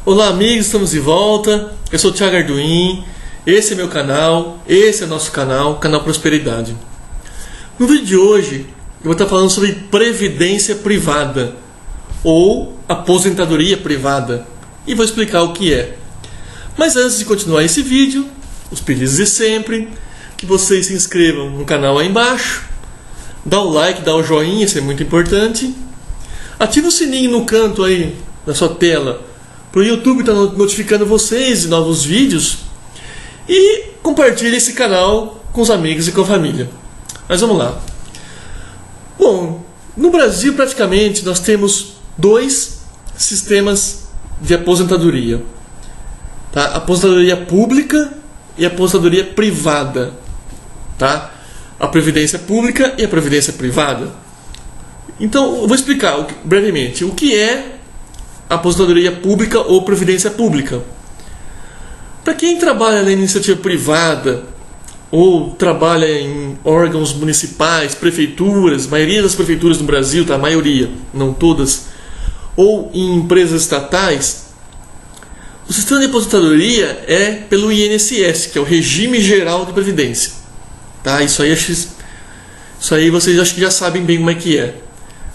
Olá amigos, estamos de volta. Eu sou o Thiago Arduin. Esse é meu canal, esse é nosso canal, Canal Prosperidade. No vídeo de hoje eu vou estar falando sobre previdência privada ou aposentadoria privada e vou explicar o que é. Mas antes de continuar esse vídeo, os pedidos de sempre, que vocês se inscrevam no canal aí embaixo, dá o like, dá o joinha, isso é muito importante. Ativa o sininho no canto aí da sua tela para o YouTube estar notificando vocês de novos vídeos e compartilhe esse canal com os amigos e com a família. Mas vamos lá. Bom, no Brasil praticamente nós temos dois sistemas de aposentadoria, tá? A aposentadoria pública e a aposentadoria privada, tá? A previdência pública e a previdência privada. Então eu vou explicar brevemente o que é aposentadoria pública ou previdência pública. Para quem trabalha na iniciativa privada ou trabalha em órgãos municipais, prefeituras, maioria das prefeituras no Brasil, tá? A maioria, não todas, ou em empresas estatais, o sistema de aposentadoria é pelo INSS, que é o Regime Geral de Previdência, tá? Isso aí vocês acho que já sabem bem como é que é.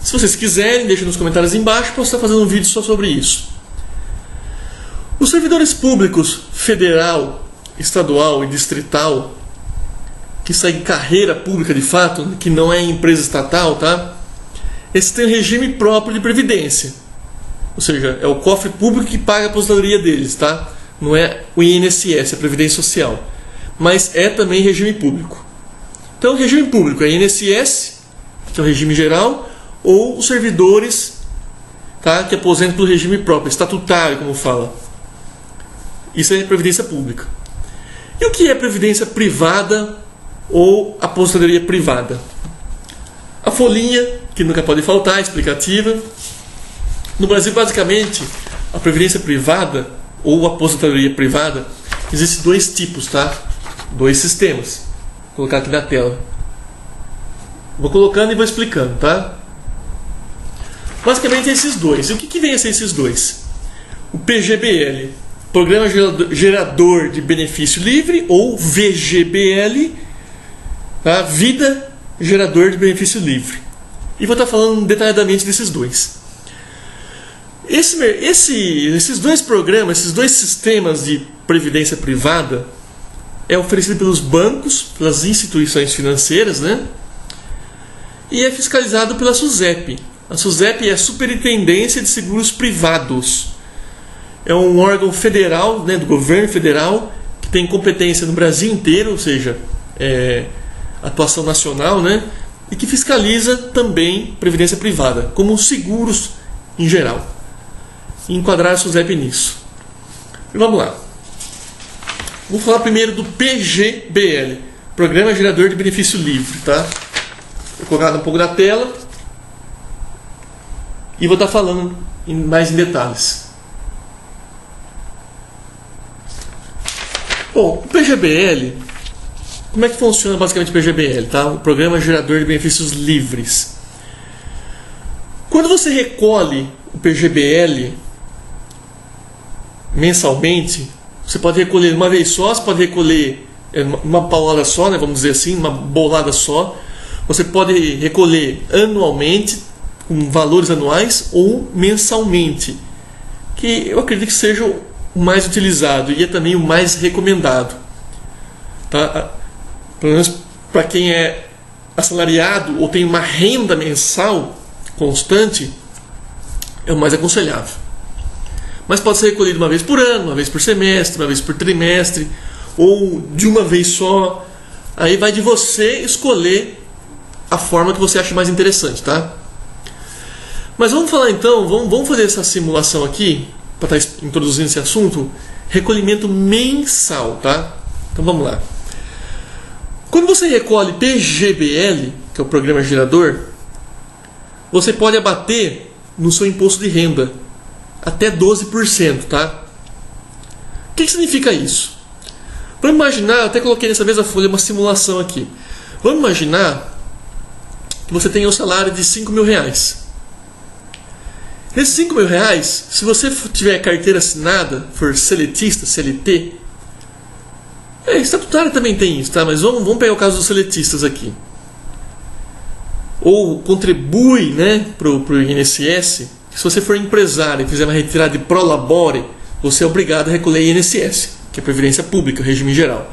Se vocês quiserem, deixem nos comentários embaixo, posso estar fazendo um vídeo só sobre isso. Os servidores públicos federal, estadual e distrital, que seguem carreira pública de fato, que não é empresa estatal, tá? Esses têm um regime próprio de previdência. Ou seja, é o cofre público que paga a aposentadoria deles, tá? Não é o INSS, a Previdência Social. Mas é também regime público. Então, o regime público é INSS, que é o regime geral, ou os servidores, tá, que aposentam pelo regime próprio, estatutário, como fala. Isso é previdência pública. E o que é previdência privada ou aposentadoria privada? A folhinha, que nunca pode faltar, explicativa. No Brasil, basicamente, a previdência privada ou aposentadoria privada, existem dois tipos, tá? Dois sistemas. Vou colocar aqui na tela. Vou colocando e vou explicando, tá? Basicamente esses dois. E o que vem a ser esses dois? O PGBL, Programa Gerador de Benefício Livre, ou VGBL, tá? Vida Gerador de Benefício Livre. E vou estar falando detalhadamente desses dois. Esses dois programas, esses dois sistemas de previdência privada é oferecido pelos bancos, pelas instituições financeiras, né? E é fiscalizado pela SUSEP. A SUSEP é a Superintendência de Seguros Privados. É um órgão federal, né, do governo federal, que tem competência no Brasil inteiro, ou seja, atuação nacional, né, e que fiscaliza também previdência privada, como seguros em geral. E enquadrar a SUSEP nisso. E vamos lá. Vou falar primeiro do PGBL, Programa Gerador de Benefício Livre, tá? Vou colocar um pouco na tela. E vou estar falando mais em detalhes. Bom, o PGBL, como é que funciona basicamente o PGBL? Tá? O Programa Gerador de Benefícios Livres. Quando você recolhe o PGBL mensalmente, você pode recolher uma vez só, você pode recolher uma paulada só, né, vamos dizer assim, uma bolada só. Você pode recolher anualmente, com valores anuais, ou mensalmente, que eu acredito que seja o mais utilizado e é também o mais recomendado, tá? Pelo menos para quem é assalariado ou tem uma renda mensal constante, é o mais aconselhável. Mas pode ser recolhido uma vez por ano, uma vez por semestre, uma vez por trimestre, ou de uma vez só. Aí vai de você escolher a forma que você acha mais interessante, tá? Mas vamos falar então, vamos fazer essa simulação aqui, para estar introduzindo esse assunto, recolhimento mensal, tá? Então vamos lá. Quando você recolhe PGBL, que é o Programa Gerador, você pode abater no seu imposto de renda até 12%, tá? O que significa isso? Vamos imaginar, eu até coloquei nessa mesma folha uma simulação aqui. Vamos imaginar que você tem um salário de R$5.000. Nesses 5 mil reais, se você tiver carteira assinada, for seletista, CLT, estatutário também tem isso, tá? Mas vamos pegar o caso dos seletistas aqui. Ou contribui, né, pro INSS. Se você for empresário e fizer uma retirada de prolabore, você é obrigado a recolher INSS, que é Previdência Pública, regime geral.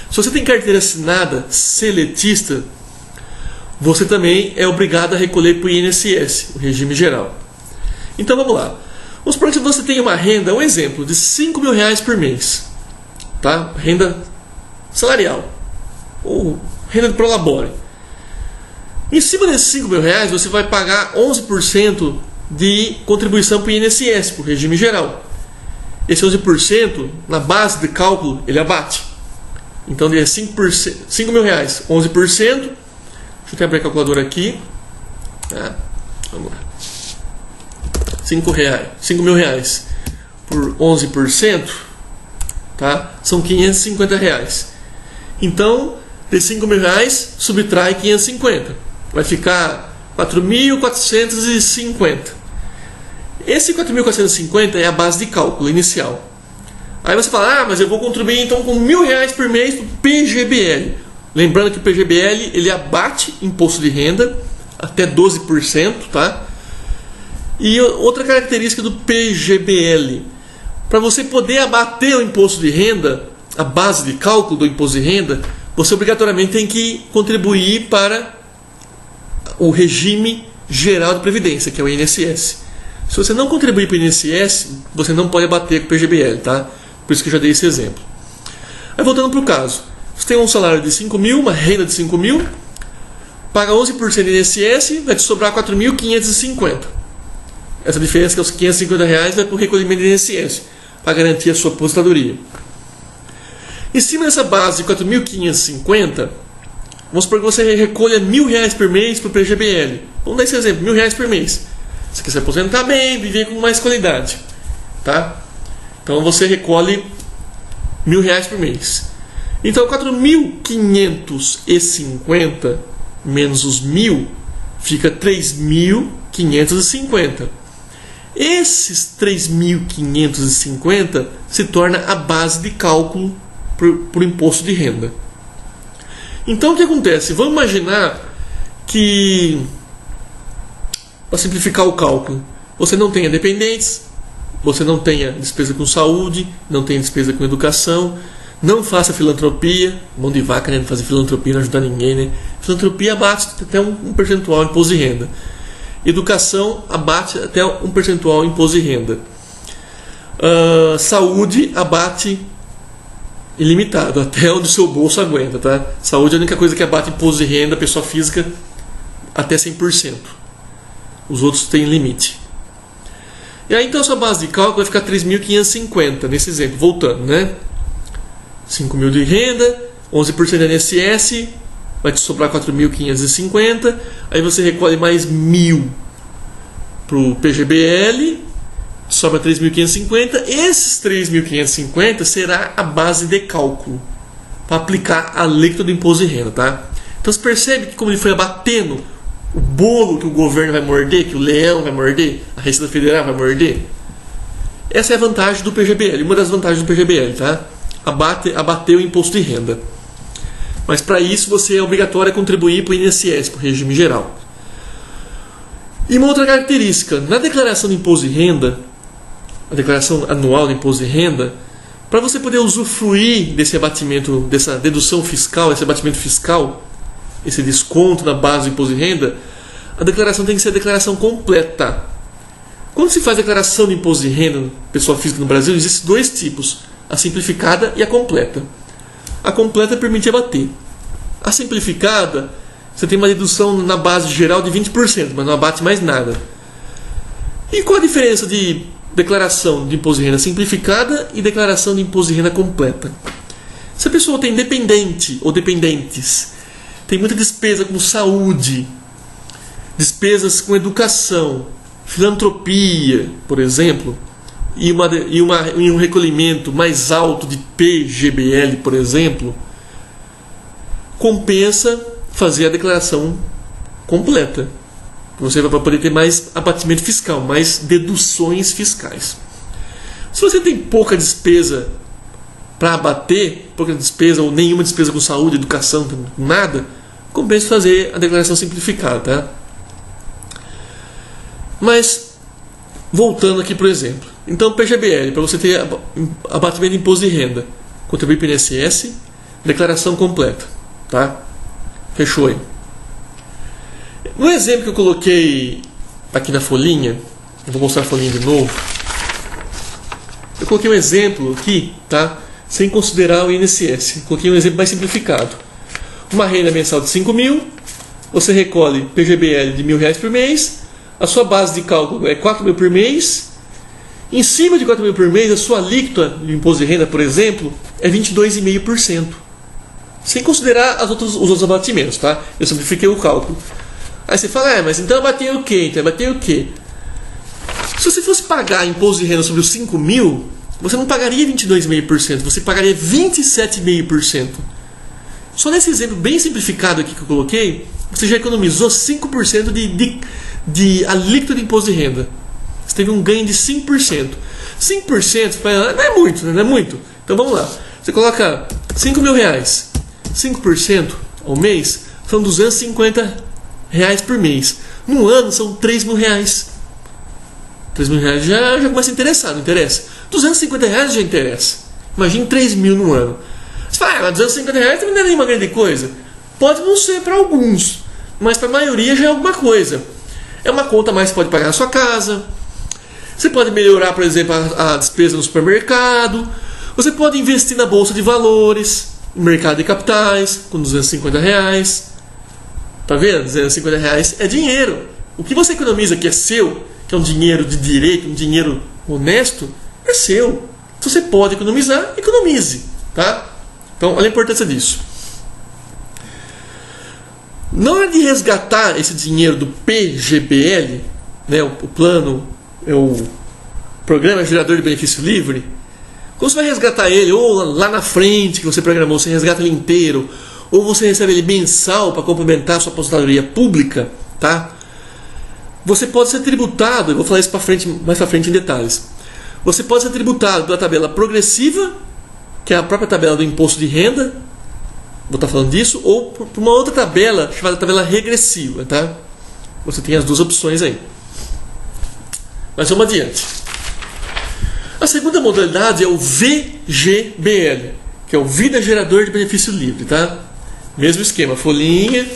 Se você tem carteira assinada seletista, você também é obrigado a recolher para o INSS, o regime geral. Então vamos lá. Vamos supor que você tem uma renda, um exemplo, de 5 mil reais por mês. Tá? Renda salarial. Ou renda de prolabore. Em cima desses 5 mil reais, você vai pagar 11% de contribuição para o INSS, para o regime geral. Esse 11%, na base de cálculo, ele abate. Então, de 5 mil reais, 11%. Deixa eu até abrir a calculadora aqui. Vamos lá. 5 mil reais por 11%, tá? São 550 reais. Então, de 5 mil reais, subtrai 550. Vai ficar 4.450. Esse 4.450 é a base de cálculo inicial. Aí você fala, mas eu vou contribuir então com 1.000 reais por mês para o PGBL. Lembrando que o PGBL ele abate imposto de renda até 12%, tá? E outra característica do PGBL, para você poder abater o imposto de renda, a base de cálculo do imposto de renda, você obrigatoriamente tem que contribuir para o regime geral de previdência, que é o INSS. Se você não contribuir para o INSS, você não pode abater com o PGBL, tá? Por isso que eu já dei esse exemplo. Aí voltando para o caso, você tem um salário de 5 mil, uma renda de 5 mil, paga 11% de INSS, vai te sobrar 4.550. Essa diferença, que é os 550 reais, vai para o recolhimento de INSS, para garantir a sua aposentadoria. Em cima dessa base de 4.550, vamos supor que você recolha 1.000 reais por mês para o PGBL. Vamos dar esse exemplo, 1.000 reais por mês. Você quer se aposentar bem, viver com mais qualidade, tá? Então você recolhe 1.000 reais por mês. Então 4.550 menos os 1.000 fica 3.550. Esses 3.550 se torna a base de cálculo para o imposto de renda. Então o que acontece? Vamos imaginar que, para simplificar o cálculo, você não tenha dependentes, você não tenha despesa com saúde, não tenha despesa com educação, não faça filantropia, mão de vaca, né? Não fazer filantropia, não ajudar ninguém, né? Filantropia abate até um percentual em imposto de renda. Educação abate até um percentual em imposto de renda. Saúde abate ilimitado, até onde o seu bolso aguenta, tá? Saúde é a única coisa que abate imposto de renda, pessoa física, até 100%. Os outros têm limite. E aí então a sua base de cálculo vai ficar 3.550, nesse exemplo, voltando, né? 5 mil de renda, 11% da INSS, vai te sobrar 4.550, aí você recolhe mais 1.000 para o PGBL, sobra 3.550, esses 3.550 será a base de cálculo para aplicar a alíquota do imposto de renda, tá? Então você percebe que como ele foi abatendo o bolo que o governo vai morder, que o leão vai morder, a Receita Federal vai morder. Essa é a vantagem do PGBL, uma das vantagens do PGBL, tá? Abater o imposto de renda. Mas para isso você é obrigatório a contribuir para o INSS, para o regime geral. E uma outra característica, na declaração de imposto de renda, a declaração anual de imposto de renda, para você poder usufruir desse abatimento, dessa dedução fiscal, esse abatimento fiscal, esse desconto na base do imposto de renda, a declaração tem que ser a declaração completa. Quando se faz declaração de imposto de renda, pessoa física no Brasil, existem dois tipos, a simplificada e a completa. A completa permite abater. A simplificada, você tem uma dedução na base geral de 20%, mas não abate mais nada. E qual a diferença de declaração de imposto de renda simplificada e declaração de imposto de renda completa? Se a pessoa tem dependente ou dependentes, tem muita despesa com saúde, despesas com educação, filantropia, por exemplo, e um recolhimento mais alto de PGBL, por exemplo, compensa fazer a declaração completa. Você vai poder ter mais abatimento fiscal, mais deduções fiscais. Se você tem pouca despesa para abater, pouca despesa ou nenhuma despesa com saúde, educação, nada, compensa fazer a declaração simplificada, tá? Mas, voltando aqui para o exemplo. Então, PGBL, para você ter abatimento de imposto de renda, contribuir para o INSS, declaração completa, tá? Fechou aí. No exemplo que eu coloquei aqui na folhinha, eu vou mostrar a folhinha de novo. Eu coloquei um exemplo aqui, tá? Sem considerar o INSS. Coloquei um exemplo mais simplificado. Uma renda mensal de 5 mil, você recolhe PGBL de R$1.000 por mês, a sua base de cálculo é 4 mil por mês. Em cima de 4 mil por mês, a sua alíquota de imposto de renda, por exemplo, é 22,5%. Sem considerar os outros abatimentos, tá? Eu simplifiquei o cálculo. Aí você fala, mas então eu bati o quê? Se você fosse pagar imposto de renda sobre os 5 mil, você não pagaria 22,5%, você pagaria 27,5%. Só nesse exemplo bem simplificado aqui que eu coloquei, você já economizou 5% de alíquota de imposto de renda. Você teve um ganho de 5%. 5% não é muito, não é muito. Então vamos lá. Você coloca R$5 mil. 5% ao mês são R$250 por mês. No ano são R$3.000. R$3.000 já começa a interessar, não interessa? R$250 já interessa. Imagine 3 mil no ano. Você fala, mas R$250 também não é nenhuma grande coisa. Pode não ser para alguns, mas para a maioria já é alguma coisa. É uma conta a mais que você pode pagar na sua casa. Você pode melhorar, por exemplo, a despesa no supermercado. Você pode investir na bolsa de valores, no mercado de capitais, com R$250. Tá vendo? R$250 é dinheiro. O que você economiza que é seu, que é um dinheiro de direito, um dinheiro honesto, é seu. Se você pode economizar, economize. Tá? Então, olha a importância disso. Na hora de resgatar esse dinheiro do PGBL, né, o plano, o Programa Gerador de Benefício Livre, como você vai resgatar ele, ou lá na frente que você programou, você resgata ele inteiro, ou você recebe ele mensal para complementar a sua aposentadoria pública, tá? Você pode ser tributado, eu vou falar isso mais para frente em detalhes. Você pode ser tributado pela tabela progressiva, que é a própria tabela do imposto de renda, vou estar falando disso, ou por uma outra tabela chamada tabela regressiva, tá? Você tem as duas opções aí. Mas vamos adiante. A segunda modalidade é o VGBL, que é o Vida Gerador de Benefício Livre, tá? Mesmo esquema, folhinha,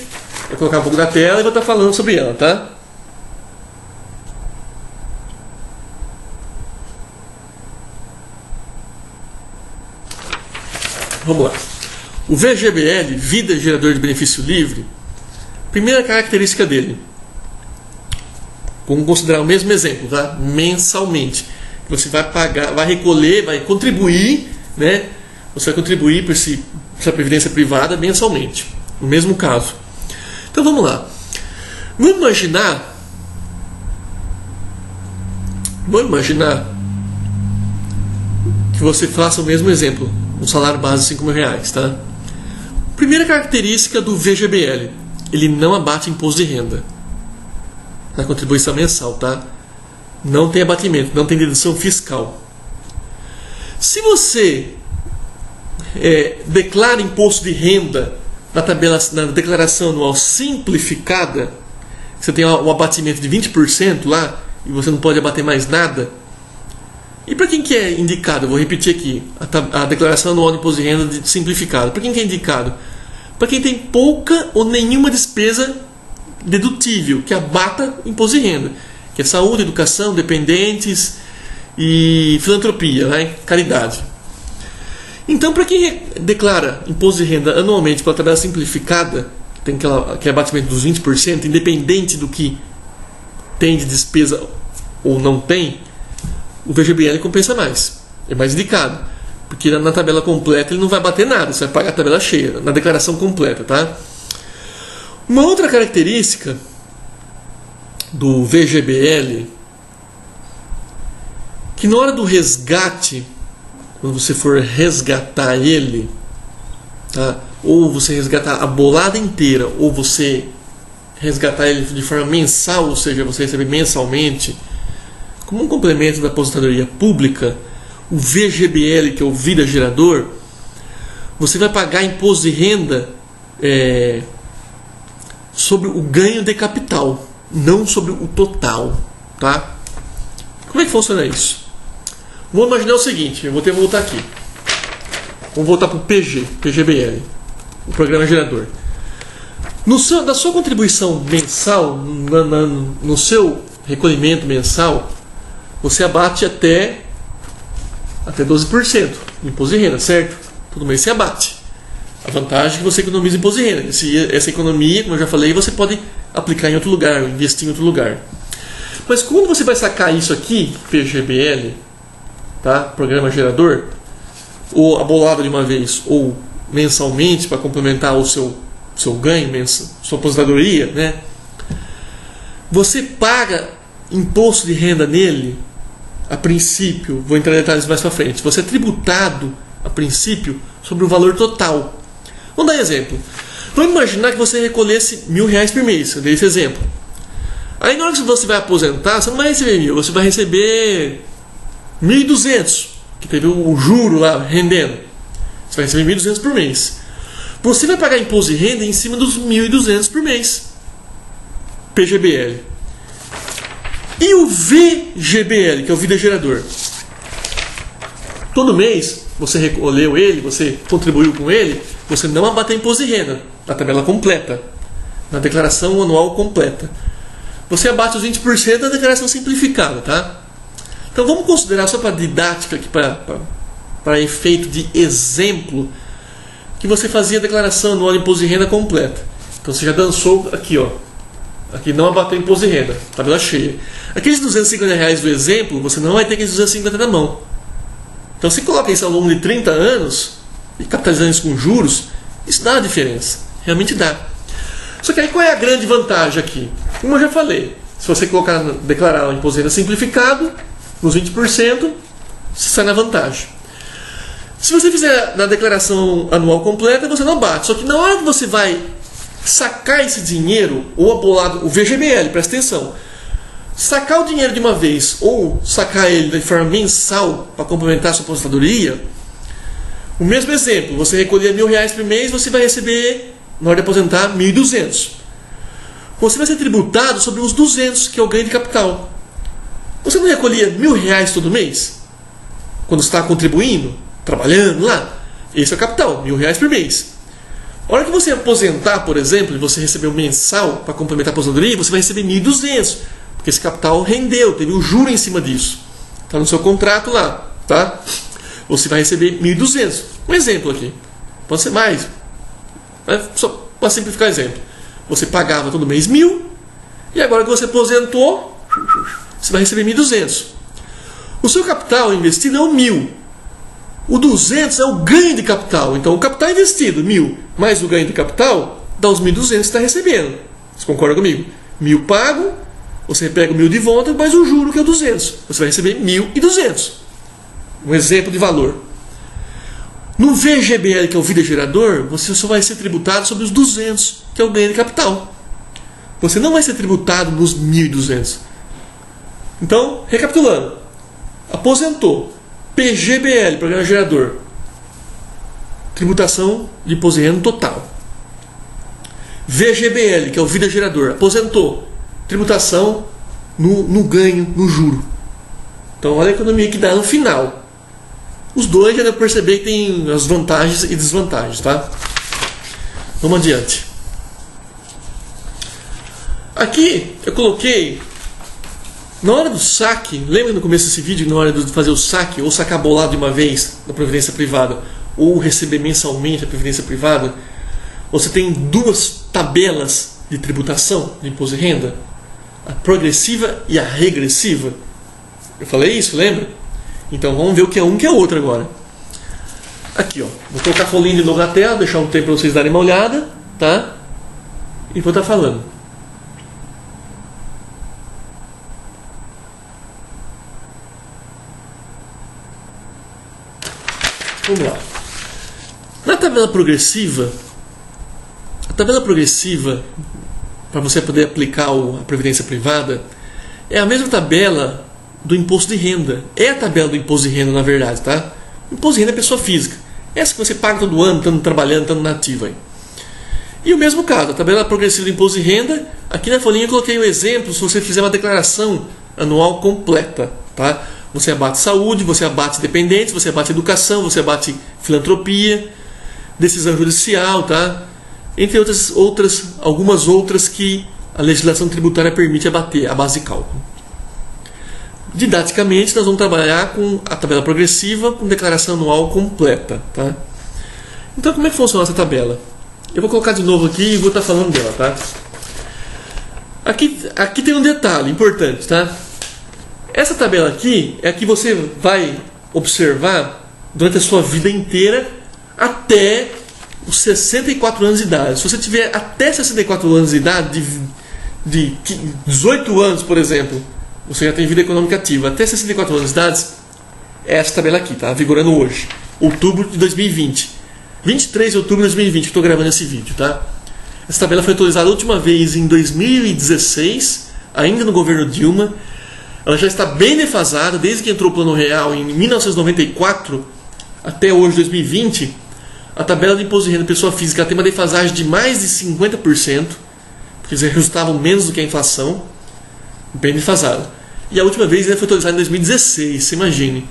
vou colocar um pouco da tela e vou estar falando sobre ela, tá? Vamos lá. O VGBL, Vida Gerador de Benefício Livre, primeira característica dele, vamos considerar o mesmo exemplo, tá? Mensalmente. Você vai pagar, vai recolher, vai contribuir, né? Você vai contribuir para essa previdência privada mensalmente. No mesmo caso. Então vamos lá. Vamos imaginar que você faça o mesmo exemplo. Um salário base de R$5.000, tá? Primeira característica do VGBL, ele não abate imposto de renda na contribuição mensal, tá? Não tem abatimento, não tem dedução fiscal. Se você declara imposto de renda na declaração anual simplificada, você tem um abatimento de 20% lá e você não pode abater mais nada. E para quem que é indicado? Eu vou repetir aqui a declaração anual de imposto de renda simplificada. Para quem que é indicado? Para quem tem pouca ou nenhuma despesa dedutível que abata imposto de renda, que é saúde, educação, dependentes e filantropia, né? Caridade. Então, para quem declara imposto de renda anualmente pela tabela simplificada, tem aquele abatimento dos 20%, independente do que tem de despesa ou não tem, o VGBL compensa mais, é mais indicado, porque na tabela completa ele não vai bater nada, você vai pagar a tabela cheia, na declaração completa, tá? Uma outra característica do VGBL, que na hora do resgate, quando você for resgatar ele, tá? Ou você resgatar a bolada inteira, ou você resgatar ele de forma mensal, ou seja, você receber mensalmente, como um complemento da aposentadoria pública, o VGBL, que é o Vida Gerador, você vai pagar imposto de renda sobre o ganho de capital, não sobre o total, tá? Como é que funciona isso? Vamos imaginar o seguinte, eu vou ter que voltar aqui. Vamos voltar para o PGBL, o Programa Gerador. Da sua contribuição mensal, no seu recolhimento mensal, você abate até 12% de imposto de renda, certo? Todo mês você abate. A vantagem é que você economiza imposto de renda. Essa economia, como eu já falei, você pode aplicar em outro lugar, investir em outro lugar. Mas quando você vai sacar isso aqui, PGBL, tá? Programa Gerador, ou abolado de uma vez, ou mensalmente, para complementar o seu ganho, sua aposentadoria, né? Você paga imposto de renda nele, a princípio, vou entrar em detalhes mais para frente, você é tributado, a princípio, sobre o valor total. Vamos dar um exemplo. Vamos imaginar que você recolhesse R$1.000 por mês, eu dei esse exemplo. Aí na hora que você vai aposentar, você não vai receber 1.000, você vai receber 1.200, que teve o juro lá rendendo. Você vai receber 1.200 por mês. Você vai pagar imposto de renda em cima dos 1.200 por mês. PGBL. E o VGBL, que é o Vida Gerador. Todo mês você recolheu ele, você contribuiu com ele, você não abate imposto de renda na tabela completa, na declaração anual completa. Você abate os 20% da declaração simplificada, tá? Então vamos considerar, só para didática, aqui, para efeito de exemplo, que você fazia a declaração anual de imposto de renda completa. Então você já dançou aqui, ó. Aqui não abateu imposto de renda, tabela cheia. Aqueles R$250 do exemplo, você não vai ter aqueles 250 na mão. Então se coloca isso ao longo de 30 anos, e capitalizando isso com juros, isso dá a diferença. Realmente dá. Só que aí qual é a grande vantagem aqui? Como eu já falei, se você declarar o imposto de renda simplificado, nos 20%, você sai na vantagem. Se você fizer na declaração anual completa, você não bate. Só que na hora que você vai sacar esse dinheiro, ou abolado, o VGBL, presta atenção, sacar o dinheiro de uma vez, ou sacar ele de forma mensal para complementar a sua aposentadoria, o mesmo exemplo, você recolher R$1.000 por mês, você vai receber, na hora de aposentar, 1.200. Você vai ser tributado sobre os 200, que é o ganho de capital. Você não recolhia R$1.000 todo mês? Quando está contribuindo, trabalhando lá? Esse é o capital, R$1.000 por mês. A hora que você aposentar, por exemplo, e você recebeu mensal para complementar a aposentadoria, você vai receber 1.200, porque esse capital rendeu, teve um juro em cima disso. Está no seu contrato lá, tá? Você vai receber 1.200. Um exemplo aqui. Pode ser mais. Só para simplificar o exemplo. Você pagava todo mês 1.000, e agora que você aposentou, você vai receber 1.200. O seu capital investido é o 1.000. O 200 é o ganho de capital. Então o capital investido, 1.000, mais o ganho de capital, dá os 1.200 que você está recebendo. Você concorda comigo? 1.000 pago, você pega o 1.000 de volta, mais o juro que é o 200. Você vai receber 1.200. Um exemplo de valor. No VGBL, que é o Vida Gerador, você só vai ser tributado sobre os 200, que é o ganho de capital. Você não vai ser tributado nos 1.200. Então, recapitulando. Aposentou. PGBL, Programa Gerador. Tributação de imposto de renda total. VGBL, que é o Vida Gerador. Aposentou. Tributação no ganho, no juro. Então, olha a economia que dá no final. Os dois já deu para perceber que tem as vantagens e desvantagens, tá? Vamos adiante. Aqui eu coloquei, na hora do saque, lembra no começo desse vídeo, na hora de fazer o saque, ou sacar bolado de uma vez na Previdência Privada, ou receber mensalmente a Previdência Privada, você tem duas tabelas de tributação de imposto de renda, a progressiva e a regressiva. Eu falei isso, lembra? Então vamos ver o que é um e o que é outro agora. Aqui, ó. Vou colocar a folhinha de novo na tela, deixar um tempo para vocês darem uma olhada, tá? E vou estar falando. Vamos lá. Na tabela progressiva, a tabela progressiva para você poder aplicar a previdência privada, é a mesma tabela do imposto de renda. É a tabela do imposto de renda, na verdade, tá? O imposto de renda é pessoa física. Essa que você paga todo ano, estando trabalhando, estando nativo aí. E o mesmo caso, a tabela progressiva do imposto de renda, aqui na folhinha eu coloquei o exemplo se você fizer uma declaração anual completa, tá? Você abate saúde, você abate dependentes, você abate educação, você abate filantropia, decisão judicial, tá? Entre algumas outras que a legislação tributária permite abater a base de cálculo. Didaticamente, nós vamos trabalhar com a tabela progressiva com declaração anual completa, tá? Então, como é que funciona essa tabela? Eu vou colocar de novo aqui e vou estar falando dela, tá? Aqui tem um detalhe importante, tá? Essa tabela aqui é a que você vai observar durante a sua vida inteira até os 64 anos de idade. Se você tiver até 64 anos de idade, de 18 anos, por exemplo, você já tem vida econômica ativa. Até 64 anos de idade, é essa tabela aqui, tá? Vigorando hoje, outubro de 2020. 23 de outubro de 2020 que estou gravando esse vídeo, tá? Essa tabela foi atualizada a última vez em 2016, ainda no governo Dilma. Ela já está bem defasada, desde que entrou o Plano Real em 1994 até hoje, 2020. A tabela de imposto de renda pessoa física tem uma defasagem de mais de 50%, porque eles ajustavam menos do que a inflação, bem defasada. E a última vez ainda foi atualizada em 2016, você imagine.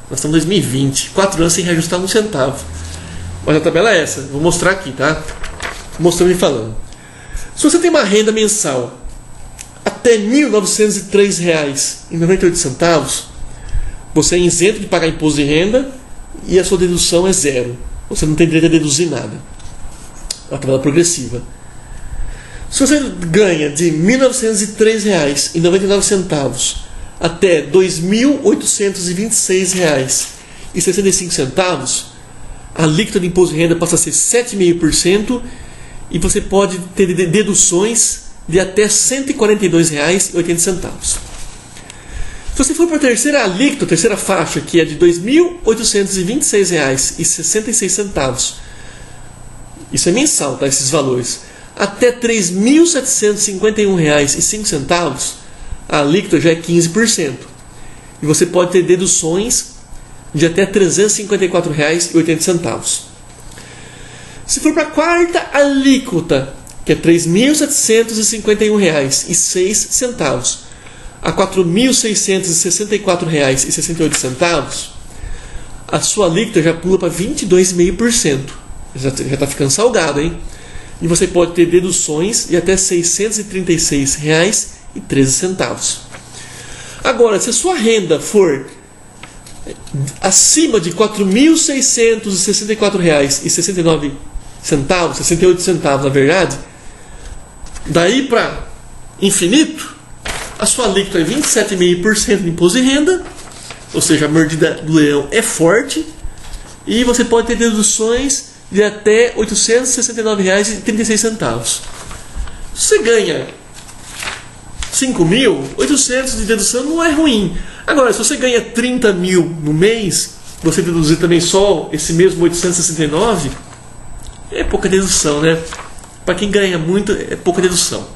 Nós estamos em 2020, 4 anos sem reajustar um centavo. Mas a tabela é essa, vou mostrar aqui, tá? Mostrando e falando. Se você tem uma renda mensal até R$ 1.903,98, você é isento de pagar imposto de renda e a sua dedução é zero. Você não tem direito a deduzir nada. A tabela progressiva. Se você ganha de R$ 1.903,99 até R$ 2.826,65, a alíquota de imposto de renda passa a ser 7,5% e você pode ter deduções de até R$ 142,80. Se você for para a terceira alíquota, a terceira faixa, que é de R$ 2.826,66, isso é mensal, tá? Esses valores, até R$ 3.751,05, a alíquota já é 15%. E você pode ter deduções de até R$ 354,80. Se for para a quarta alíquota, que é R$ 3.751,06, a R$ 4.664,68, a sua alíquota já pula para 22,5%. Já está ficando salgado, hein? E você pode ter deduções de até R$ 636,13. Agora, se a sua renda for acima de R$ 4.664,69, 68 centavos, na verdade, daí para infinito, a sua alíquota é 27,5% de imposto de renda, ou seja, a mordida do leão é forte, e você pode ter deduções de até R$ 869,36. Se você ganha 5.800 de dedução, não é ruim. Agora, se você ganha 30 mil no mês, você deduzir também só esse mesmo 869, é pouca dedução, né? Para quem ganha muito, é pouca dedução.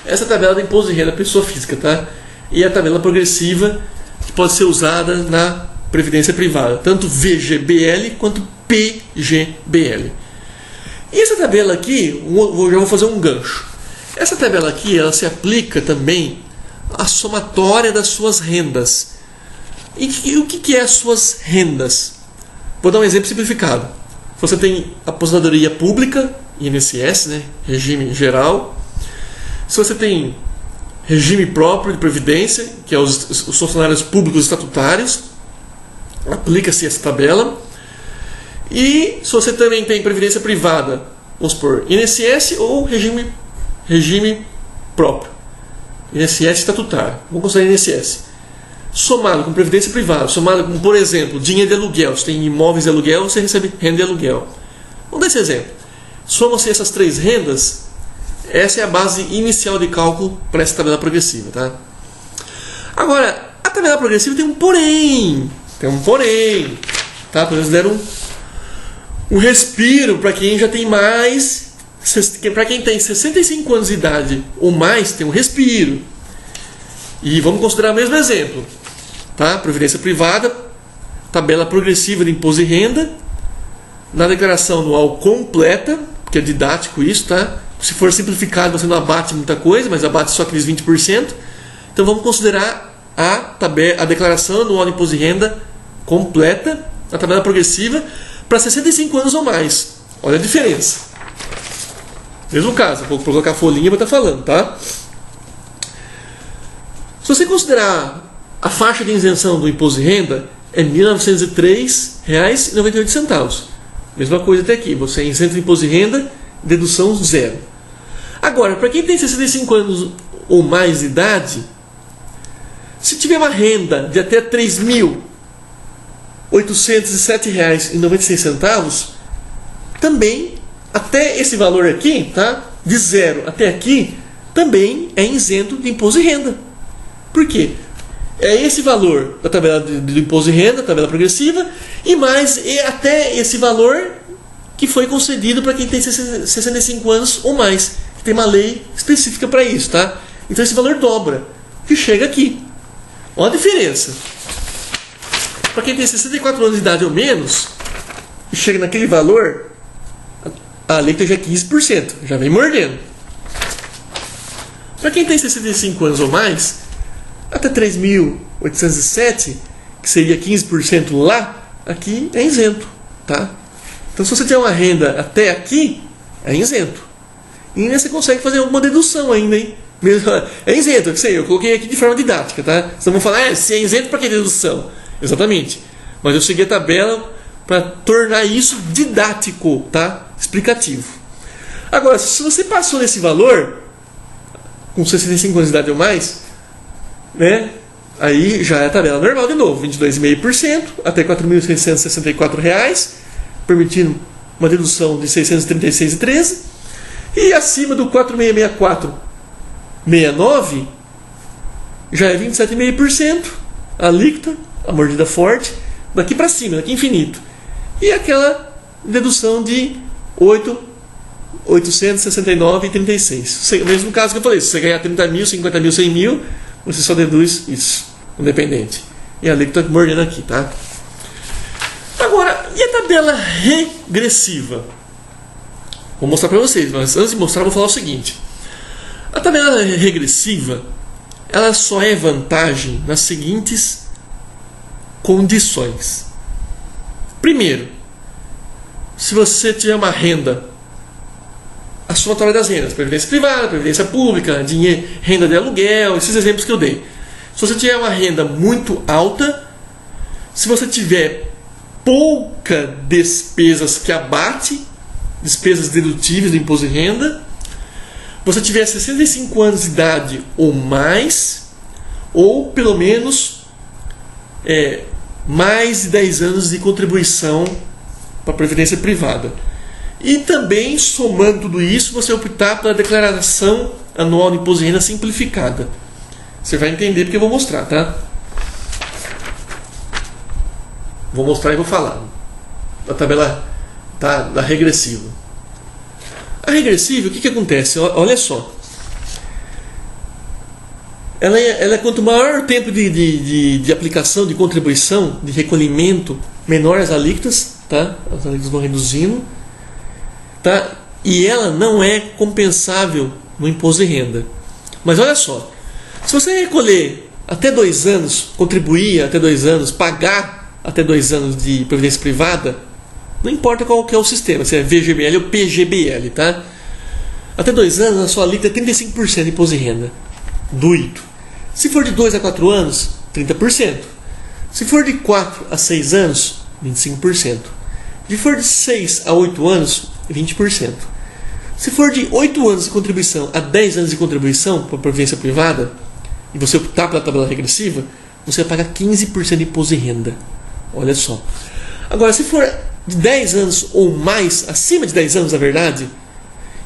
Essa é a tabela do imposto de renda pessoa física, tá? E a tabela progressiva que pode ser usada na previdência privada, tanto VGBL quanto PGBL. E essa tabela aqui, eu já vou fazer um gancho. Essa tabela aqui, ela se aplica também à somatória das suas rendas. E o que é as suas rendas? Vou dar um exemplo simplificado. Você tem aposentadoria pública, INSS, né, regime geral. Se você tem regime próprio de previdência, que é os funcionários públicos estatutários, aplica-se essa tabela. E se você também tem previdência privada, vamos supor, INSS ou regime próprio, INSS estatutário, vamos considerar INSS, somado com previdência privada, somado com, por exemplo, dinheiro de aluguel. Você tem imóveis de aluguel, você recebe renda de aluguel. Vamos dar esse exemplo. Somam-se essas três rendas, essa é a base inicial de cálculo para essa tabela progressiva, tá? Agora, a tabela progressiva tem um porém, tá? Eles deram um respiro para quem já tem mais para quem tem 65 anos de idade ou mais, tem um respiro. E vamos considerar o mesmo exemplo, tá? Previdência privada, tabela progressiva de imposto de renda, na declaração anual completa, que é didático isso, tá? Se for simplificado, você não abate muita coisa, mas abate só aqueles 20%. Então vamos considerar a declaração anual de imposto de renda completa, a tabela progressiva, para 65 anos ou mais. Olha a diferença. Mesmo caso, vou colocar a folhinha para estar falando, tá? Se você considerar a faixa de isenção do imposto de renda, é R$ 1.903,98. Mesma coisa até aqui, você isenta de imposto de renda, dedução zero. Agora, para quem tem 65 anos ou mais de idade, se tiver uma renda de até R$ 3.807,96, também, até esse valor aqui, tá? De zero até aqui, também é isento de imposto de renda. Por quê? É esse valor da tabela do imposto de renda, tabela progressiva, e mais até esse valor que foi concedido para quem tem 65 anos ou mais. Tem uma lei específica para isso, tá? Então esse valor dobra, que chega aqui. Olha a diferença. Para quem tem 64 anos de idade ou menos, e chega naquele valor, a alíquota já é 15%, já vem mordendo. Para quem tem 65 anos ou mais, até 3.807, que seria 15% lá, aqui é isento, tá? Então se você tiver uma renda até aqui, é isento. E ainda você consegue fazer alguma dedução ainda, hein? É isento, eu coloquei aqui de forma didática, tá? Vocês vão falar, se é isento, para que dedução? Exatamente. Mas eu segui a tabela para tornar isso didático, tá? Explicativo. Agora, se você passou nesse valor, com 65 anos de idade ou mais, né? Aí já é a tabela normal de novo, 22,5% até R$ 4.664, permitindo uma dedução de R$ 636,13, e acima do 4.664,69 já é 27,5%, a alíquota, a mordida forte, daqui para cima, daqui infinito. E aquela dedução de 869,36. Mesmo caso que eu falei, se você ganhar 30 mil, 50 mil, 100 mil, você só deduz isso, independente. E a alíquota mordendo aqui, tá? Agora, e a tabela regressiva? Vou mostrar para vocês, mas antes de mostrar, vou falar o seguinte. A tabela regressiva, ela só é vantagem nas seguintes condições. Primeiro, se você tiver uma renda, a somatória das rendas, previdência privada, previdência pública, dinheiro, renda de aluguel, esses exemplos que eu dei. Se você tiver uma renda muito alta, se você tiver pouca despesas que abate, despesas dedutíveis do imposto de renda, você tiver 65 anos de idade ou mais, ou pelo menos mais de 10 anos de contribuição para a previdência privada. E também, somando tudo isso, você optar pela declaração anual de imposto de renda simplificada. Você vai entender porque eu vou mostrar, tá? Vou mostrar e vou falar. A tabela da regressiva. A regressiva, o que acontece? Olha só. Ela é quanto maior o tempo de aplicação, de contribuição, de recolhimento, menor as alíquotas, tá? As alíquotas vão reduzindo. Tá? E ela não é compensável no imposto de renda. Mas olha só, se você recolher até 2 anos, contribuir até 2 anos, pagar até 2 anos de previdência privada, não importa qual que é o sistema, se é VGBL ou PGBL, tá? Até 2 anos a sua alíquota é 35% de imposto de renda. Doído. Se for de 2 a 4 anos, 30%. Se for de 4 a 6 anos, 25%. Se for de 6 a 8 anos, 20%. Se for de 8 anos de contribuição a 10 anos de contribuição para a previdência privada, e você optar pela tabela regressiva, você vai pagar 15% de imposto de renda. Olha só. Agora, se for de 10 anos ou mais, acima de 10 anos, na verdade,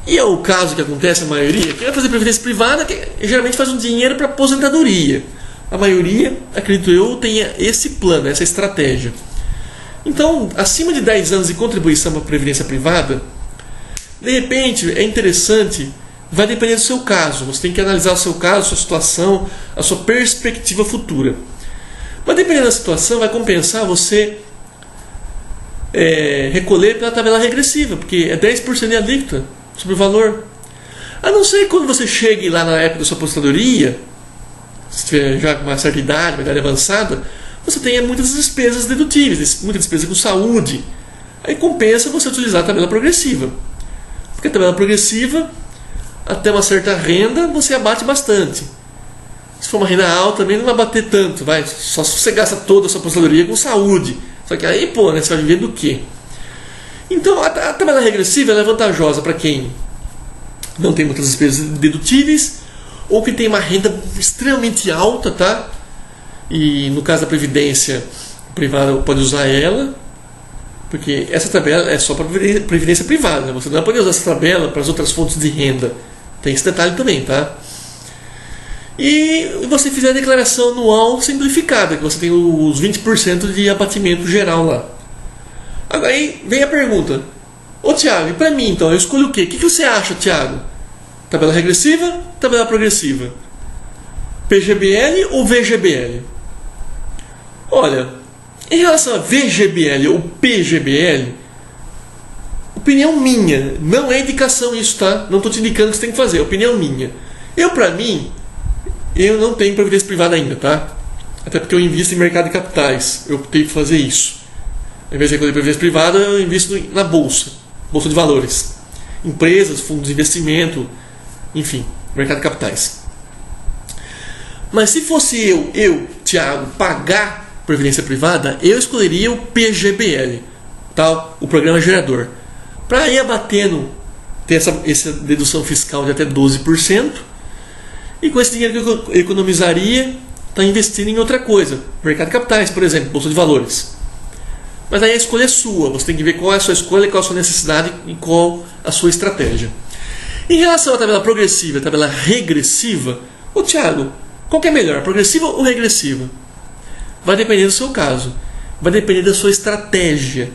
e é o caso que acontece a maioria, quem vai fazer previdência privada geralmente faz um dinheiro para aposentadoria. A maioria, acredito eu, tem esse plano, essa estratégia. Então, acima de 10 anos de contribuição para a previdência privada, De repente, é interessante, vai depender do seu caso. Você tem que analisar o seu caso, a sua situação, a sua perspectiva futura. Mas dependendo da situação, vai compensar você recolher pela tabela regressiva, porque é 10% de alíquota sobre o valor. A não ser que quando você chegue lá na época da sua aposentadoria, se tiver já com uma certa idade, uma idade avançada, você tenha muitas despesas dedutíveis, muita despesa com saúde. Aí compensa você utilizar a tabela progressiva. Porque a tabela progressiva, até uma certa renda, você abate bastante. Se for uma renda alta, também não vai bater tanto. Só se você gasta toda a sua aposentadoria com saúde. Só que aí, você vai viver do quê? Então, a tabela regressiva é vantajosa para quem não tem muitas despesas dedutíveis ou que tem uma renda extremamente alta, tá? E no caso da previdência privada, pode usar ela, porque essa tabela é só para previdência privada, né? Você não pode usar essa tabela para as outras fontes de renda. Tem esse detalhe também, tá? E você fizer a declaração anual simplificada, que você tem os 20% de abatimento geral lá. Agora aí vem a pergunta: ô Thiago, e para mim então, eu escolho o quê? O que você acha, Thiago? Tabela regressiva, tabela progressiva? PGBL ou VGBL? Olha, em relação a VGBL ou PGBL, opinião minha, não é indicação isso, tá? Não estou te indicando o que você tem que fazer, é opinião minha. Eu não tenho previdência privada ainda, tá? Até porque eu invisto em mercado de capitais, eu optei por fazer isso. Ao invés de recolher previdência privada, eu invisto na bolsa de valores, empresas, fundos de investimento, enfim, mercado de capitais. Mas se fosse eu, Thiago, pagar previdência privada, eu escolheria o PGBL, tá? O programa gerador, para ir abatendo, ter essa dedução fiscal de até 12%, e com esse dinheiro que eu economizaria, tá investindo em outra coisa, mercado de capitais, por exemplo, bolsa de valores. Mas aí a escolha é sua, você tem que ver qual é a sua escolha, qual é a sua necessidade e qual a sua estratégia. Em relação à tabela progressiva e à tabela regressiva, ô Thiago, qual que é melhor, progressiva ou regressiva? Vai depender do seu caso, vai depender da sua estratégia,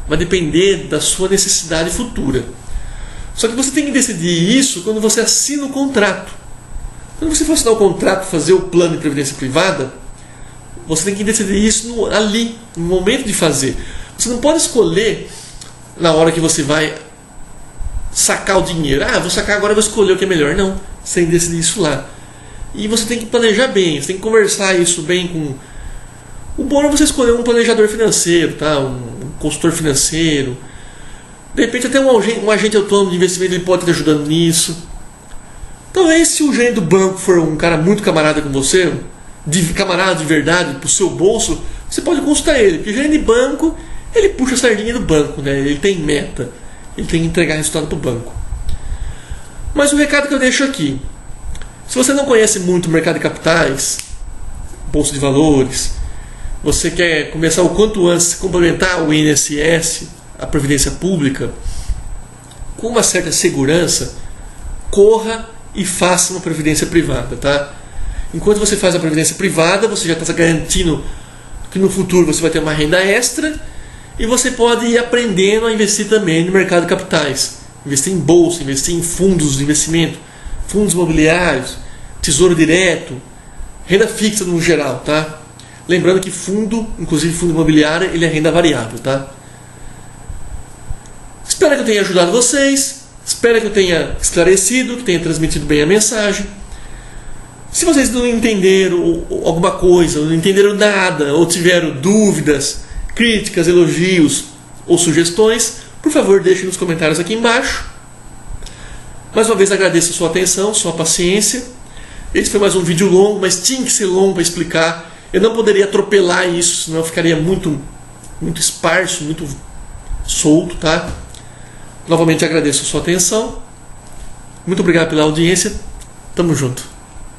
vai depender da sua necessidade futura. Só que você tem que decidir isso quando você assina o contrato. Quando você for assinar o contrato, fazer o plano de previdência privada, você tem que decidir isso ali, no momento de fazer. Você não pode escolher na hora que você vai sacar o dinheiro. Vou sacar agora, vou escolher o que é melhor. Não, você tem que decidir isso lá. E você tem que planejar bem, você tem que conversar isso bem com... O bom é você escolher um planejador financeiro, tá? Um consultor financeiro. De repente até um agente autônomo de investimento, ele pode estar te ajudando nisso. Talvez se o gerente do banco for um cara muito camarada com você, camarada de verdade, pro seu bolso, você pode consultar ele. Porque o gerente de banco, ele puxa a sardinha do banco, né? Ele tem meta, ele tem que entregar resultado pro banco. Mas o recado que eu deixo aqui: se você não conhece muito o mercado de capitais, bolsa de valores, você quer começar o quanto antes, complementar o INSS, a Previdência Pública, com uma certa segurança, corra e faça uma previdência privada, tá? Enquanto você faz a previdência privada, você já está garantindo que no futuro você vai ter uma renda extra e você pode ir aprendendo a investir também no mercado de capitais. Investir em bolsa, investir em fundos de investimento, fundos imobiliários, tesouro direto, renda fixa no geral, tá? Lembrando que fundo, inclusive fundo imobiliário, ele é renda variável, tá? Espero que eu tenha ajudado vocês. Espero que eu tenha esclarecido, que tenha transmitido bem a mensagem. Se vocês não entenderam alguma coisa, não entenderam nada, ou tiveram dúvidas, críticas, elogios ou sugestões, por favor, deixem nos comentários aqui embaixo. Mais uma vez agradeço a sua atenção, sua paciência. Esse foi mais um vídeo longo, mas tinha que ser longo para explicar. Eu não poderia atropelar isso, senão ficaria muito esparso, muito solto, tá? Novamente agradeço a sua atenção. Muito obrigado pela audiência. Tamo junto.